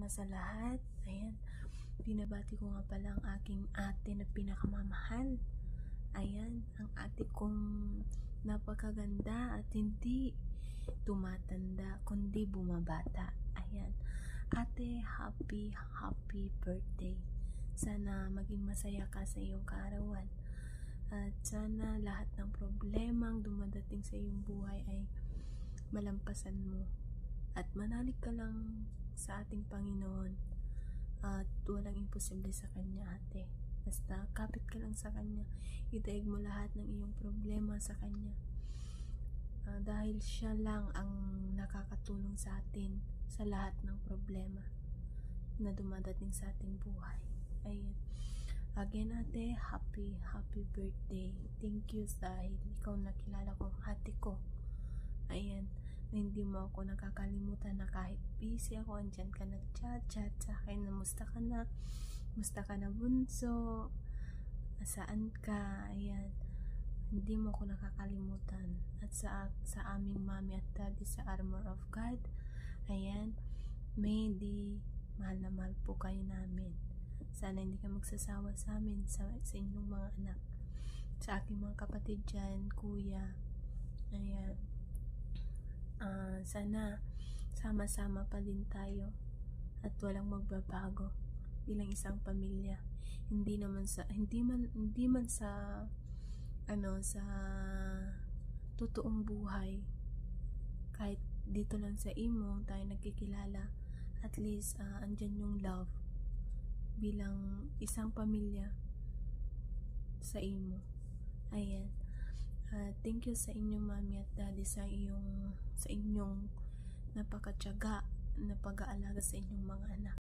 una sa lahat, ayan, binabati ko nga pala ang aking ate na pinakamamahal. Ayan, ang ate kong napakaganda at hindi tumatanda kundi bumabata. Ayan, ate, happy birthday. Sana maging masaya ka sa iyong kaarawan. At sana lahat ng problemang dumadating sa iyong buhay ay malampasan mo. At manalig ka lang sa ating Panginoon. At walang imposible sa Kanya, ate. Basta kapit ka lang sa Kanya. Itaig mo lahat ng iyong problema sa Kanya. Dahil Siya lang ang nakakatulong sa atin sa lahat ng problema na dumadating sa ating buhay. Ayan. Again, ate, happy birthday. Thank you dahil ikaw nakilala kong ate ko. Ayan, na hindi mo ako nakakalimutan na kahit busy ako, andyan ka nag-chat sa akin na musta ka na bunso, saan ka, ayan, hindi mo ako nakakalimutan. At sa aming mami at daddy sa Armor of God, ayan, mahal na mahal po kayo namin. Sana hindi ka magsasawa sa amin, sa inyong mga anak, sa aking mga kapatid dyan, kuya, ayan. Sana sama-sama pa din tayo at walang magbabago bilang isang pamilya. Hindi man sa sa totoong buhay, kahit dito lang sa imo tayo nagkikilala, at least andyan yung love bilang isang pamilya sa imo. Ayan. Thank you sa inyong mami at daddy sa inyong napakatyaga na pag-aalaga sa inyong mga anak.